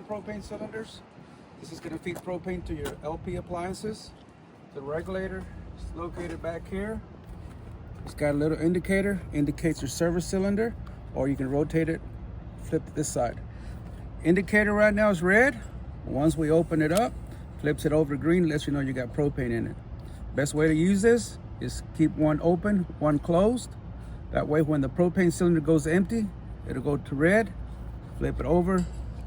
propane cylinders. This is going to feed propane to your LP appliances. The regulator is located back here. It's got a little indicator, indicates your service cylinder, or you can rotate it, flip to this side. Indicator right now is red. Once we open it up, flips it over to green, lets you know you got propane in it. Best way to use this is keep one open, one closed. That way when the propane cylinder goes empty, it'll go to red, flip it over,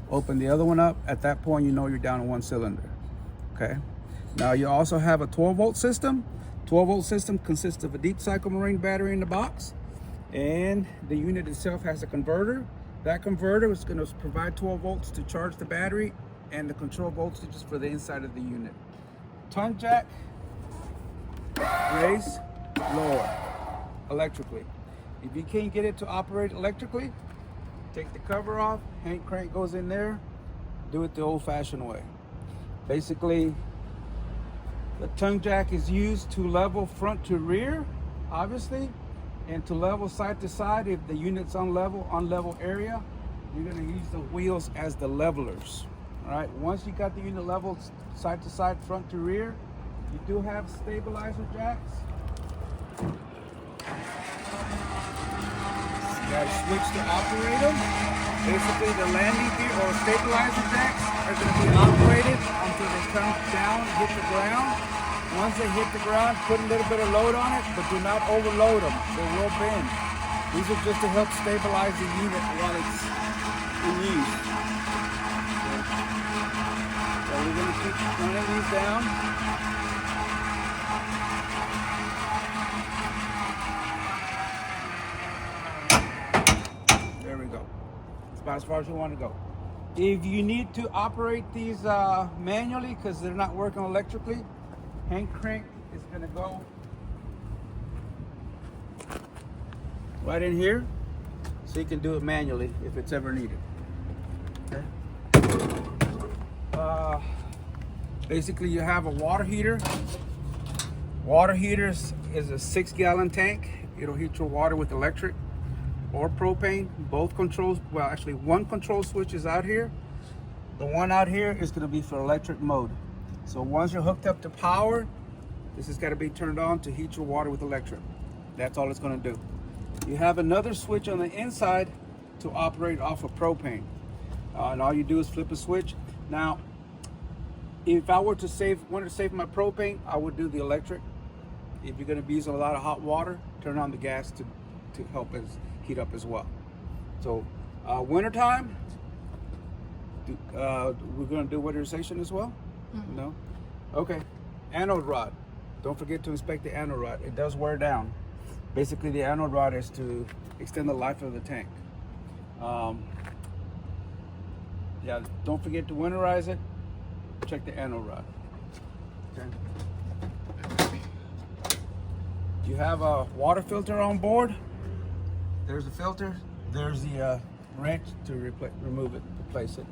open the other one up. At that point, you know you're down to one cylinder, okay? Now you also have a 12-volt system. 12-volt system consists of a deep cycle marine battery in the box, and the unit itself has a converter. That converter is going to provide 12 volts to charge the battery and the control voltages for the inside of the unit. Tongue jack, raise, lower, electrically. If you can't get it to operate electrically, take the cover off, hand crank goes in there, do it the old-fashioned way. Basically, the tongue jack is used to level front to rear, obviously, and to level side to side. If the unit's on level area, you're going to use the wheels as the levelers. All right, once you got the unit leveled side to side, front to rear, you do have stabilizer jacks. You got a switch to operate them. Basically, the landing gear or stabilizer jacks are going to be operated until they come down, hit the ground. Once they hit the ground, put a little bit of load on it, but do not overload them. They will bend. These are just to help stabilize the unit while it's in use. So we're going to keep running these down. There we go. It's about as far as you want to go. If you need to operate these manually because they're not working electrically, hand crank is going to go right in here, so you can do it manually if it's ever needed. Okay. Basically, you have a water heater. Water heater is a 6-gallon tank. It'll heat your water with electric or propane. Both controls, well, actually one control switch is out here. The one out here is going to be for electric mode. So once you're hooked up to power, this has got to be turned on to heat your water with electric. That's all it's going to do. You have another switch on the inside to operate off of propane. And all you do is flip a switch. Now, if I were to wanted to save my propane, I would do the electric. If you're going to be using a lot of hot water, turn on the gas to help us heat up as well. So wintertime, we're going to do winterization as well? Mm-hmm. No? Okay. Anode rod. Don't forget to inspect the anode rod. It does wear down. Basically, the anode rod is to extend the life of the tank. Yeah, don't forget to winterize it. Check the anode rod. Okay. You have a water filter on board. There's the filter. There's the wrench to remove it, replace it.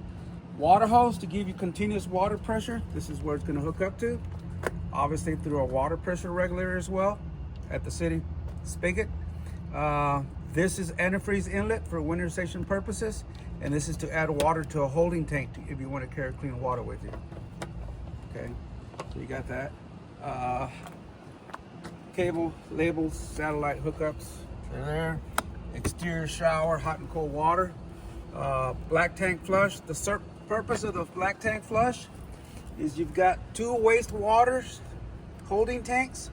Water hose to give you continuous water pressure. This is where it's going to hook up to. Obviously through a water pressure regulator as well at the city spigot. This is antifreeze inlet for winterization purposes, and this is to add water to a holding tank if you want to carry clean water with you. Okay, so you got that. Cable, labels, satellite hookups, they're there. Exterior shower, hot and cold water. Black tank flush. The purpose of the black tank flush is you've got 2 wastewater holding tanks.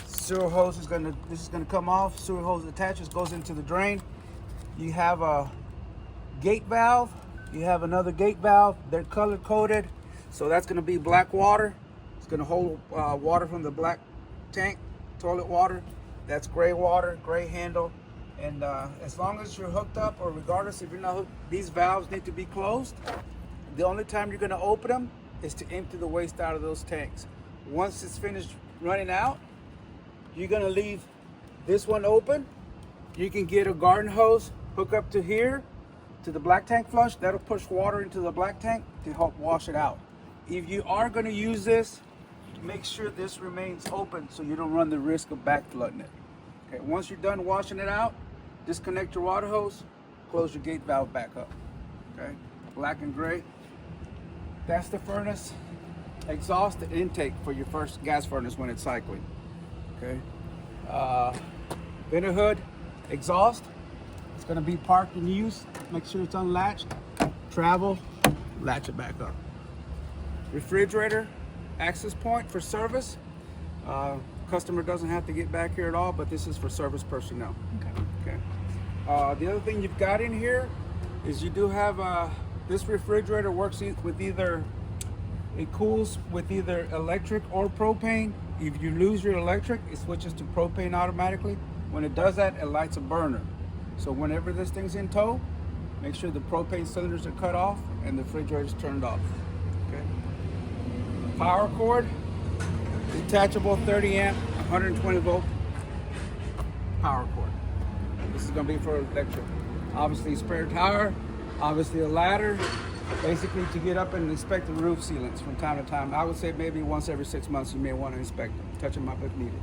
Sewer hose is this is gonna come off. Sewer hose attaches, goes into the drain. You have a gate valve. You have another gate valve. They're color coded, so that's gonna be black water. It's gonna hold water from the black tank, toilet water. That's gray water, gray handle. And as long as you're hooked up, or regardless if you're not hooked, these valves need to be closed. The only time you're gonna open them is to empty the waste out of those tanks. Once it's finished running out, you're gonna leave this one open. You can get a garden hose, hook up to here, to the black tank flush. That'll push water into the black tank to help wash it out. If you are gonna use this, make sure this remains open so you don't run the risk of back flooding it. Okay, once you're done washing it out, disconnect your water hose, close your gate valve back up. Okay, black and gray. That's the furnace exhaust and intake for your first gas furnace when it's cycling. Okay. Vent hood exhaust. It's going to be parked in use. Make sure it's unlatched. Travel, latch it back up. Refrigerator access point for service. Customer doesn't have to get back here at all, but this is for service personnel. Okay. The other thing you've got in here is you do have this refrigerator works with either, it cools with either electric or propane. If you lose your electric, it switches to propane automatically. When it does that, it lights a burner. So whenever this thing's in tow, make sure the propane cylinders are cut off and the refrigerator is turned off. Okay. Power cord, detachable 30 amp, 120 volt power cord. This is going to be for electric. Obviously spare tire, obviously a ladder, basically to get up and inspect the roof sealants from time to time. I would say maybe once every 6 months you may want to inspect them, touch them up if needed.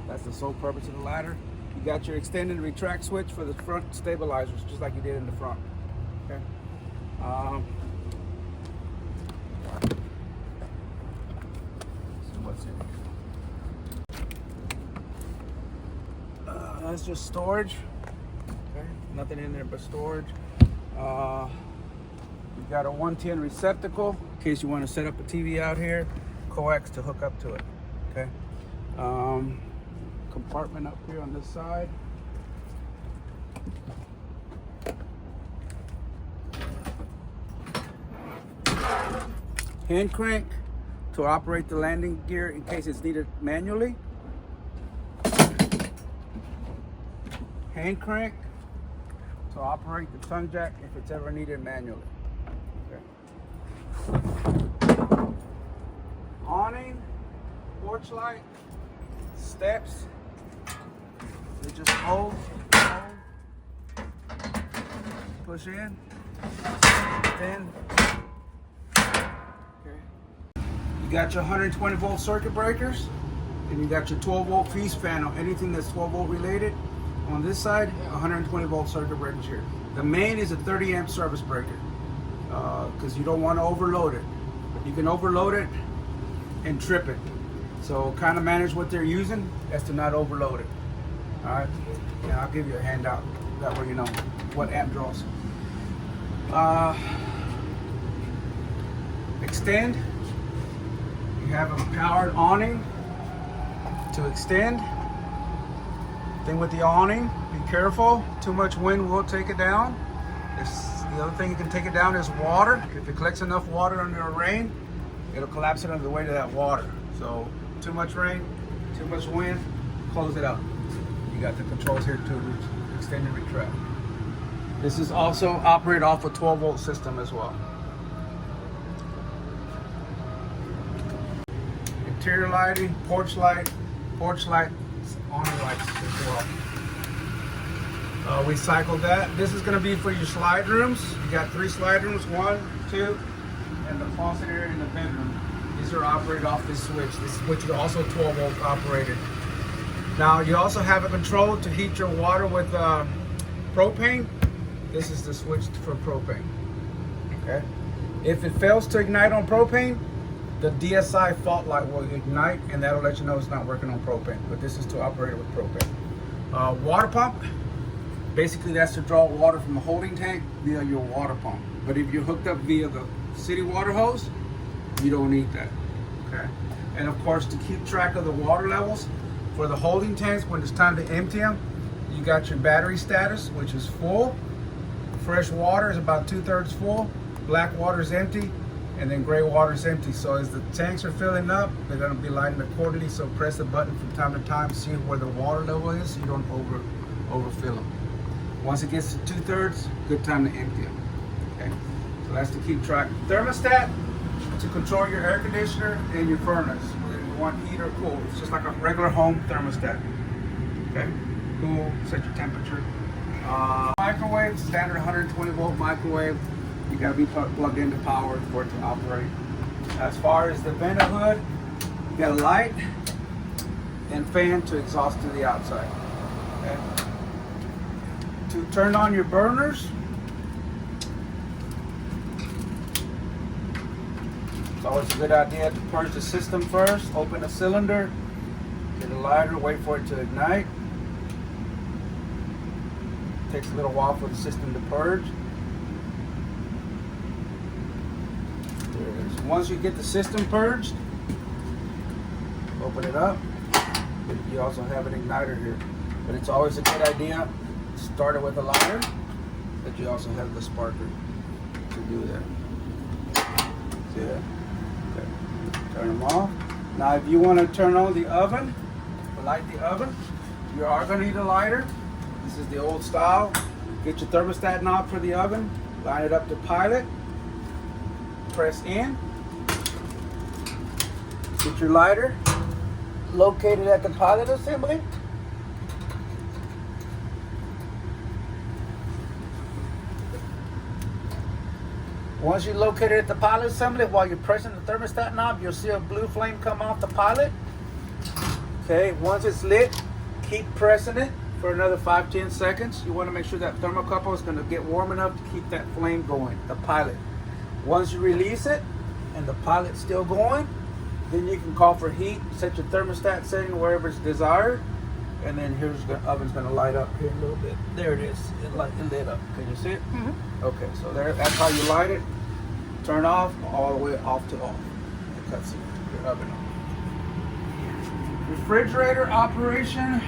That's the sole purpose of the ladder. You got your extend and retract switch for the front stabilizers, just like you did in the front. Okay. So what's in here? That's just storage. Okay. Nothing in there but storage. You got a 110 receptacle in case you want to set up a TV out here. Coax to hook up to it. Okay. Compartment up here on this side. Hand crank to operate the landing gear in case it's needed manually. Hand crank to operate the tongue jack if it's ever needed manually. Okay. Awning, porch light, steps. They just hold, push in, extend. Okay. You got your 120 volt circuit breakers, and you got your 12 volt feast panel. Anything that's 12 volt related. On this side, 120 volt circuit breakers here. The main is a 30 amp service breaker, because you don't want to overload it. You can overload it and trip it. So kind of manage what they're using as to not overload it. All right, and I'll give you a handout. That way you know what amp draws. Extend. You have a powered awning to extend. Thing with the awning, be careful. Too much wind will take it down. The other thing you can take it down is water. If it collects enough water under a rain, it'll collapse it under the weight of that water. So too much rain, too much wind, close it up. You got the controls here to extend and retract. This is also operated off a 12 volt system as well. Interior lighting, porch light, awning lights as well. We cycled that. This is going to be for your slide rooms. You got 3 slide rooms, 1, 2, and the faucet area in the bedroom. These are operated off this switch. This switch is also 12 volt operated. Now you also have a control to heat your water with propane. This is the switch for propane. Okay. If it fails to ignite on propane, the DSI fault light will ignite, and that'll let you know it's not working on propane. But this is to operate it with propane. Water pump. Basically, that's to draw water from the holding tank via your water pump. But if you're hooked up via the city water hose, you don't need that. Okay. And of course, to keep track of the water levels for the holding tanks when it's time to empty them, you got your battery status, which is full. Fresh water is about 2/3 full. Black water is empty, and then gray water is empty. So as the tanks are filling up, they're going to be lighting accordingly. So press the button from time to time, see where the water level is, so you don't overfill them. Once it gets to 2/3, good time to empty them. Okay, so that's to keep track. Thermostat to control your air conditioner and your furnace. Whether you want heat or cool, it's just like a regular home thermostat. Okay, cool, set your temperature. Microwave, standard 120 volt microwave. You gotta be plugged into power for it to operate. As far as the vent hood, you got a light and fan to exhaust to the outside. Okay. To turn on your burners, It's always a good idea to purge the system first. Open the cylinder, get a lighter, wait for it to ignite. Takes a little while for the system to purge. There it is. Once you get the system purged, open it up. You also have an igniter here, but it's always a good idea to start it with a lighter, but you also have the sparker to do that. See that? Okay. Turn them off. Now, if you want to turn on the oven, light the oven, you are going to need a lighter. This is the old style. Get your thermostat knob for the oven, line it up to pilot, press in, get your lighter located at the pilot assembly. Once you locate it at the pilot assembly, while you're pressing the thermostat knob, you'll see a blue flame come off the pilot. Okay, once it's lit, keep pressing it for another 5-10 seconds. You want to make sure that thermocouple is going to get warm enough to keep that flame going, the pilot. Once you release it and the pilot's still going, then you can call for heat, set your thermostat setting wherever it's desired, and then here's the oven's going to light up here a little bit. There it is. It lit up. Can you see it? Mm-hmm. Okay, so that's how you light it. Turn off all the way off to off. It cuts your oven off. Refrigerator operation.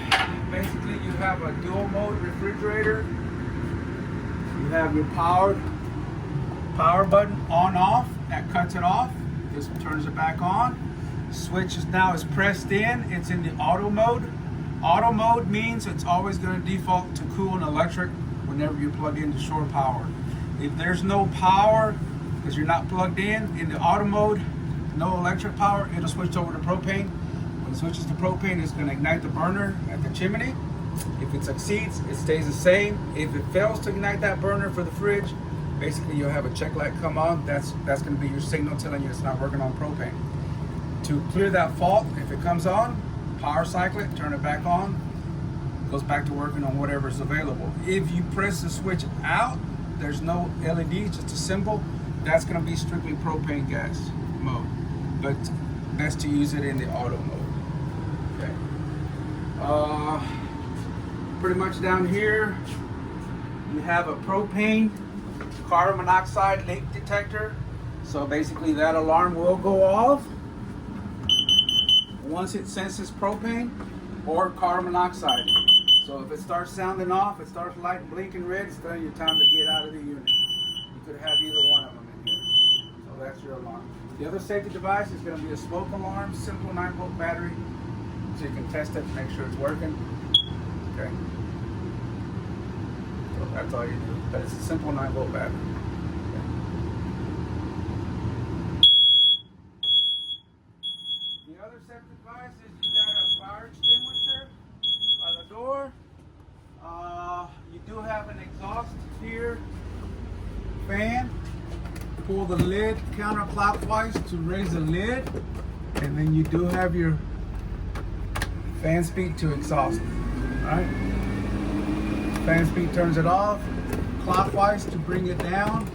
Basically, you have a dual mode refrigerator. You have your power button on off. That cuts it off. This turns it back on. Switch now is pressed in. It's in the auto mode. Auto mode means it's always going to default to cool and electric whenever you plug into shore power. If there's no power because you're not plugged in the auto mode, no electric power, it'll switch over to propane. When it switches to propane, it's going to ignite the burner at the chimney. If it succeeds, it stays the same. If it fails to ignite that burner for the fridge, basically you'll have a check light come on. That's going to be your signal telling you it's not working on propane. To clear that fault, if it comes on, power cycle it, turn it back on, goes back to working on whatever's available. If you press the switch out, there's no LED, just a symbol, that's going to be strictly propane gas mode. But best to use it in the auto mode. Okay. Pretty much down here, you have a propane carbon monoxide leak detector. So basically that alarm will go off once it senses propane or carbon monoxide. So if it starts sounding off, it starts light and blinking red, it's telling you time to get out of the unit. You could have either one of them in here. So that's your alarm. The other safety device is going to be a smoke alarm, simple 9-volt battery, so you can test it to make sure it's working. Okay. So that's all you do. But it's a simple 9-volt battery. The other safety device is you got a fire extinguisher by the door. You do have an exhaust here, fan. Pull the lid counterclockwise to raise the lid, and then you do have your fan speed to exhaust. All right. Fan speed turns it off. Clockwise to bring it down.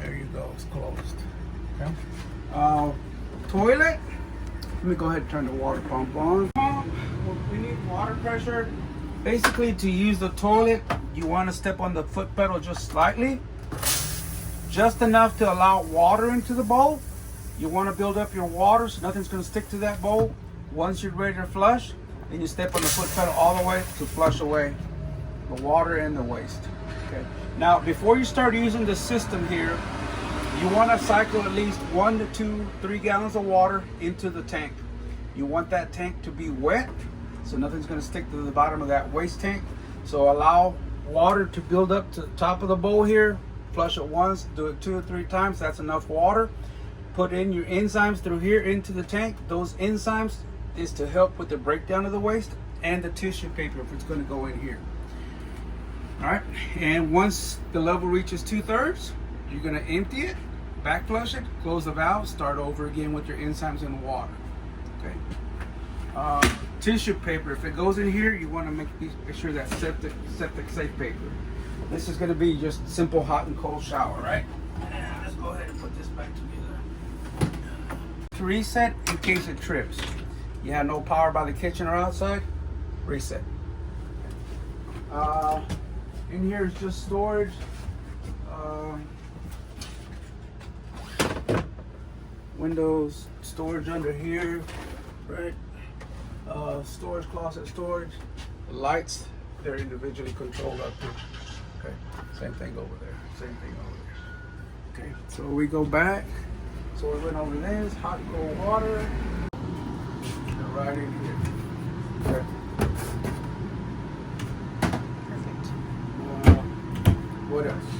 There you go. It's closed. Okay. Toilet. Let me go ahead and turn the water pump on. We need water pressure. Basically, to use the toilet, you want to step on the foot pedal just slightly, just enough to allow water into the bowl. You want to build up your water so nothing's going to stick to that bowl. Once you're ready to flush, then you step on the foot pedal all the way to flush away the water and the waste. Okay. Now, before you start using the system here, you want to cycle at least 1 to 2, 3 gallons of water into the tank. You want that tank to be wet, so nothing's going to stick to the bottom of that waste tank. So allow water to build up to the top of the bowl here. Flush it once, do it 2 or 3 times. That's enough water. Put in your enzymes through here into the tank. Those enzymes is to help with the breakdown of the waste, and the tissue paper if it's going to go in here. All right, and once the level reaches 2/3, you're going to empty it, back flush it, close the valve, start over again with your enzymes in the water. Okay. Tissue paper, if it goes in here, you want to make sure that's septic safe paper. This is going to be just simple hot and cold shower, right? And let's go ahead and put this back together. to reset in case it trips. You have no power by the kitchen or outside, reset. In here is just storage. Windows, storage under here, right? Storage closet, storage. The lights, they're individually controlled up here. Okay, same thing over there, same thing over there. Okay, so we go back. So we went over this, hot and cold water. And right in here. Okay. Perfect. What else?